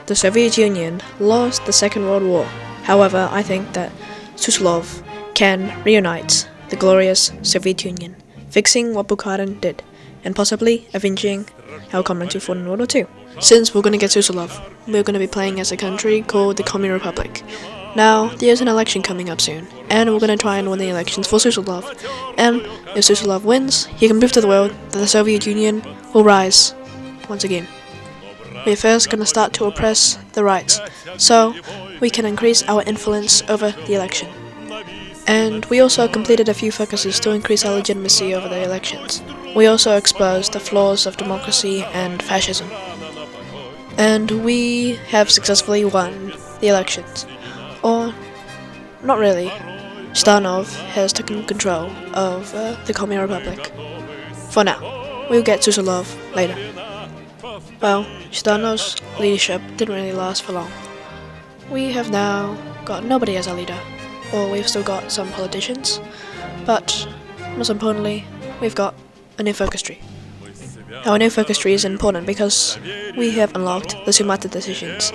the Soviet Union lost the Second World War. However, I think that Suslov can reunite the glorious Soviet Union, fixing what Bukharin did, and possibly avenging our comrades who fought in World War II. Since we're going to get Suslov, we're going to be playing as a country called the Komi Republic. Now, there's an election coming up soon, and we're going to try and win the elections for Suslov. And if Suslov wins, he can prove to the world that the Soviet Union will rise once again. We're first going to start to oppress the right, so we can increase our influence over the election. And we also completed a few focuses to increase our legitimacy over the elections. We also exposed the flaws of democracy and fascism. And we have successfully won the elections. Or, not really. Starnov has taken control of the Komi Republic. For now. We'll get Suslov later. Well, Starnov's leadership didn't really last for long. We have now got nobody as a leader. Or we've still got some politicians. But, most importantly, we've got a new focus tree. Our new focus tree is important because we have unlocked the Sumatra decisions.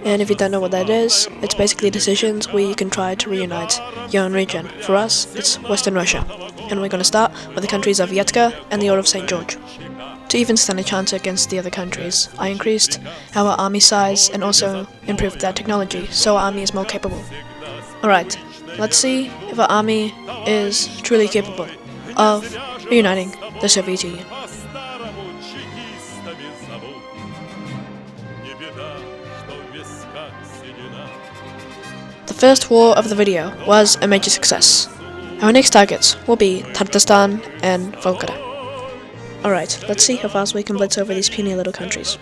And if you don't know what that is, it's basically decisions where you can try to reunite your own region. For us, it's Western Russia. And we're going to start with the countries of Yetka and the Order of St. George. To even stand a chance against the other countries, I increased our army size and also improved their technology, so our army is more capable. Alright, let's see if our army is truly capable of reuniting the Soviet Union. The first war of the video was a major success. Our next targets will be Tatarstan and Volgograd. Alright, let's see how fast we can blitz over these puny little countries.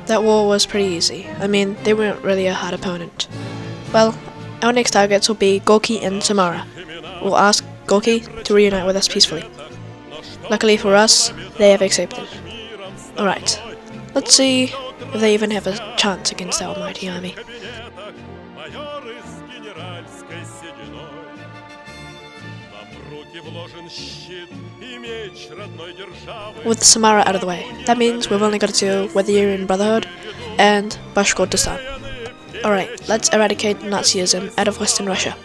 That war was pretty easy. I mean, they weren't really a hard opponent. Well, our next targets will be Gorky and Samara. We'll ask Gorky to reunite with us peacefully. Luckily for us, they have accepted. Alright, let's see if they even have a chance against our mighty army. With Samara out of the way, that means we've only got to deal with the Aryan Brotherhood and Bashkortostan. Alright, let's eradicate Nazism out of Western Russia.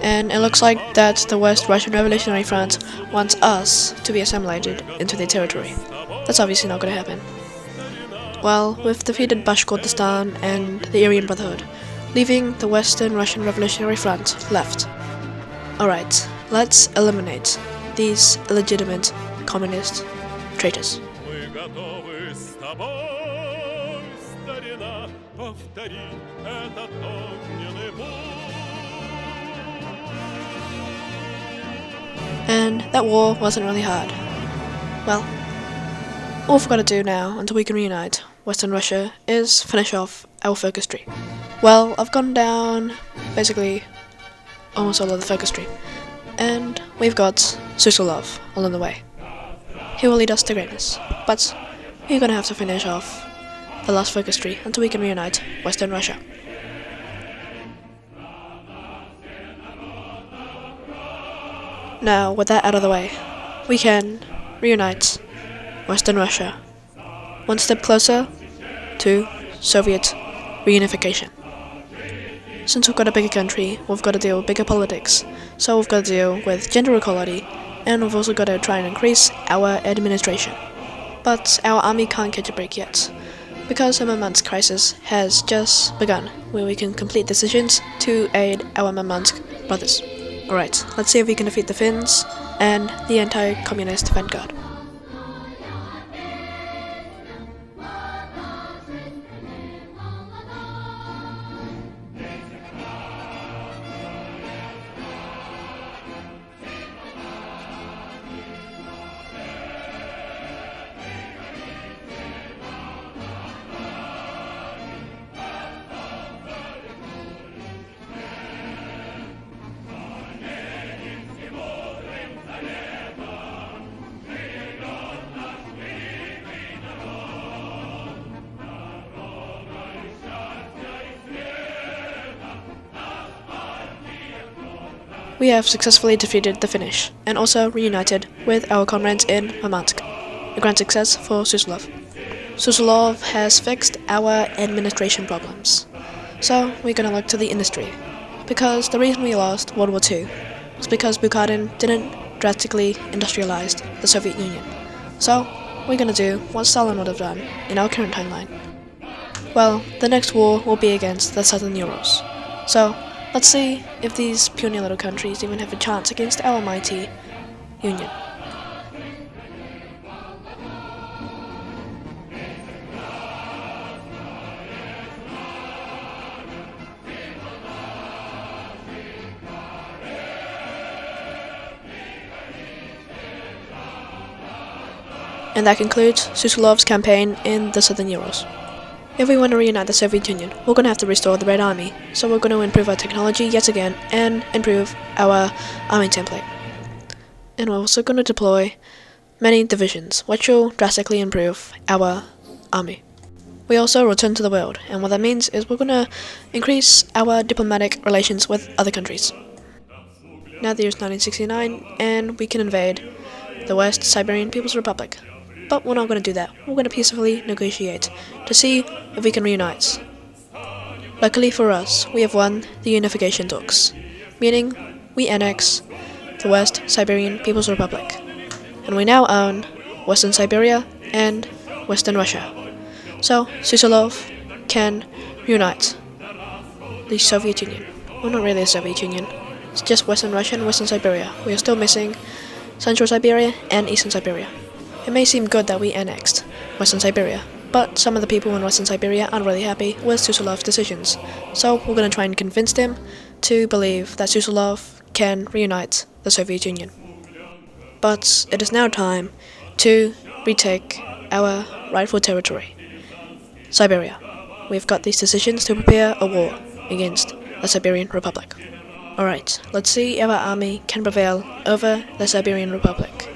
And it looks like that the West Russian Revolutionary Front wants us to be assimilated into their territory. That's obviously not going to happen. Well, we've defeated Bashkortostan and the Aryan Brotherhood, leaving the Western Russian Revolutionary Front left. Alright, let's eliminate these illegitimate communist traitors. And that war wasn't really hard. Well, all we've got to do now, until we can reunite Western Russia, is finish off our focus tree. Well, I've gone down, basically, almost all of the focus tree. And we've got Suslov along the way. He will lead us to greatness. But we're gonna have to finish off the last focus tree until we can reunite Western Russia. Now, with that out of the way, we can reunite Western Russia, one step closer to Soviet reunification. Since we've got a bigger country, we've got to deal with bigger politics, so we've got to deal with gender equality, and we've also got to try and increase our administration. But our army can't catch a break yet, because the Murmansk crisis has just begun, where we can complete decisions to aid our Murmansk brothers. Alright, let's see if we can defeat the Finns and the anti-communist vanguard. We have successfully defeated the Finnish, and also reunited with our comrades in Murmansk, a grand success for Suslov. Suslov has fixed our administration problems. So we're gonna look to the industry, because the reason we lost World War II was because Bukharin didn't drastically industrialize the Soviet Union. So we're gonna do what Stalin would have done in our current timeline. Well, the next war will be against the Southern Urals. So let's see if these puny little countries even have a chance against our mighty Union. And that concludes Suslov's campaign in the Southern Urals. If we want to reunite the Soviet Union, we're going to have to restore the Red Army, so we're going to improve our technology yet again and improve our army template. And we're also going to deploy many divisions, which will drastically improve our army. We also return to the world, and what that means is we're going to increase our diplomatic relations with other countries. Now the year is 1969, and we can invade the West Siberian People's Republic. But we're not going to do that. We're going to peacefully negotiate to see if we can reunite. Luckily for us, we have won the unification talks, meaning we annex the West Siberian People's Republic, and we now own Western Siberia and Western Russia. So Suslov can reunite the Soviet Union. Well, not really the Soviet Union. It's just Western Russia and Western Siberia. We are still missing Central Siberia and Eastern Siberia. It may seem good that we annexed Western Siberia, but some of the people in Western Siberia aren't really happy with Suslov's decisions. So we're going to try and convince them to believe that Suslov can reunite the Soviet Union. But it is now time to retake our rightful territory, Siberia. We've got these decisions to prepare a war against the Siberian Republic. Alright, let's see if our army can prevail over the Siberian Republic.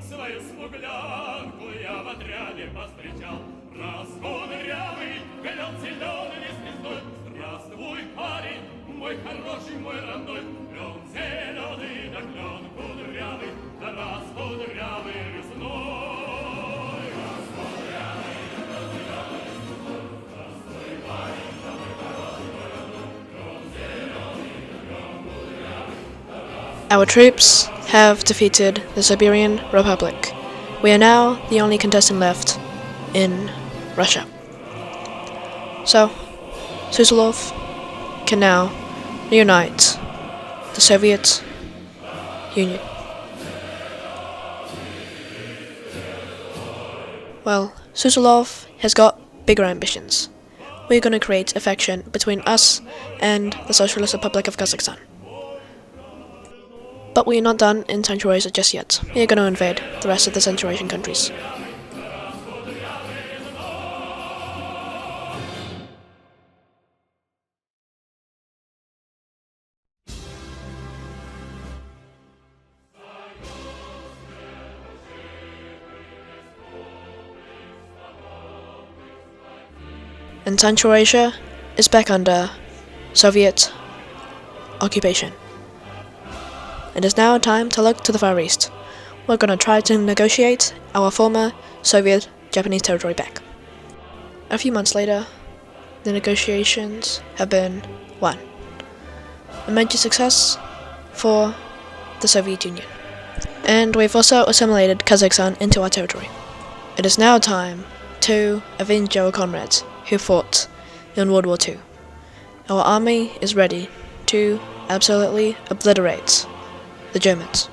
Свою смуглянку я в отряде повстречал. Раскудрявый, глянь зеленый звездой. Здравствуй, парень, мой хороший, мой родной. Клен зеленый, да клен кудрявый, да раскудрявый весной. Раскудрявый, да клен зеленый весной. Здравствуй, парень, да мой хороший, мой родной. Клен зеленый, да клен кудрявый, да раскудрявый. Our troops have defeated the Siberian Republic. We are now the only contestant left in Russia. So, Suslov can now reunite the Soviet Union. Well, Suslov has got bigger ambitions. We're going to create a faction between us and the Socialist Republic of Kazakhstan. But we are not done in Central Asia just yet. We are going to invade the rest of the Central Asian countries. And Central Asia is back under Soviet occupation. It is now time to look to the Far East. We're going to try to negotiate our former Soviet Japanese territory back. A few months later, the negotiations have been won. A major success for the Soviet Union. And we've also assimilated Kazakhstan into our territory. It is now time to avenge our comrades who fought in World War II. Our army is ready to absolutely obliterate the Germans.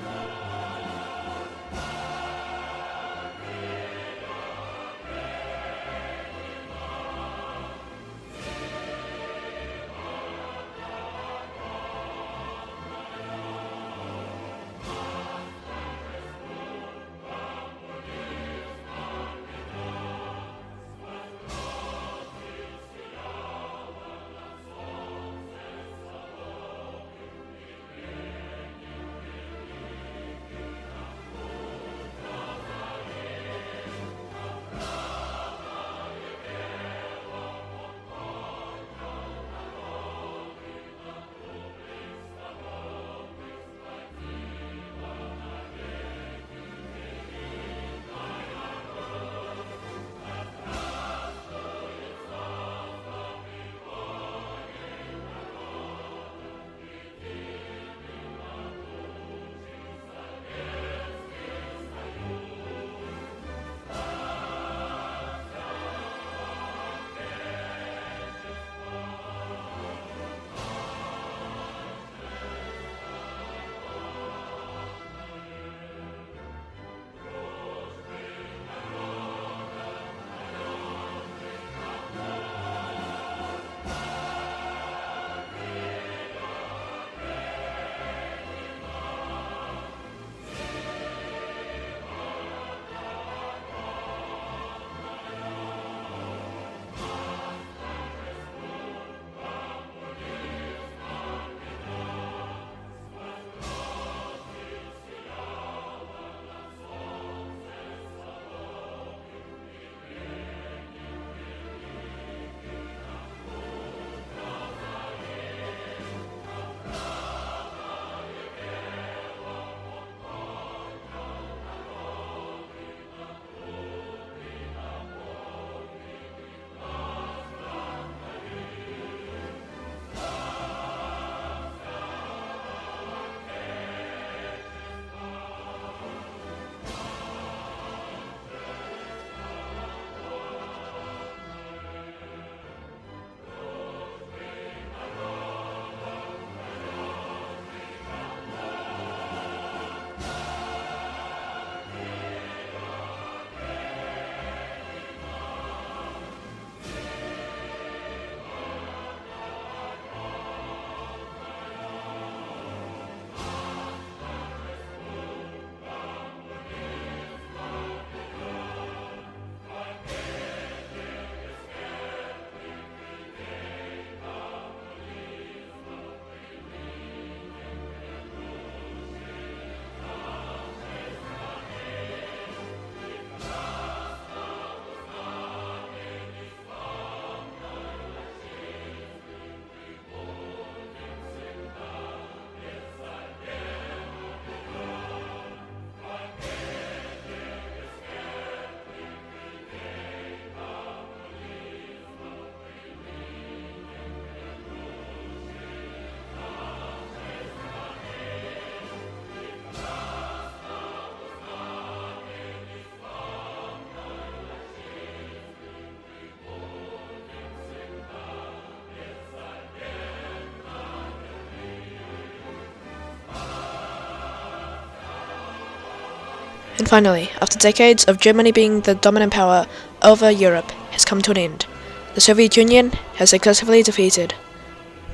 And finally, after decades of Germany being the dominant power over Europe has come to an end. The Soviet Union has successfully defeated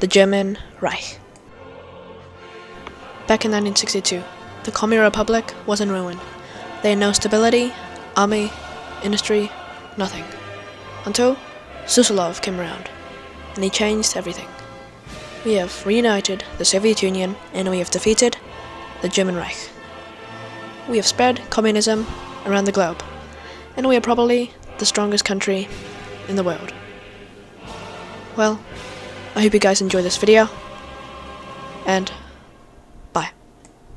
the German Reich. Back in 1962, the Komi Republic was in ruin. They had no stability, army, industry, nothing. Until Suslov came around, and he changed everything. We have reunited the Soviet Union, and we have defeated the German Reich. We have spread communism around the globe, and we are probably the strongest country in the world. Well, I hope you guys enjoyed this video, and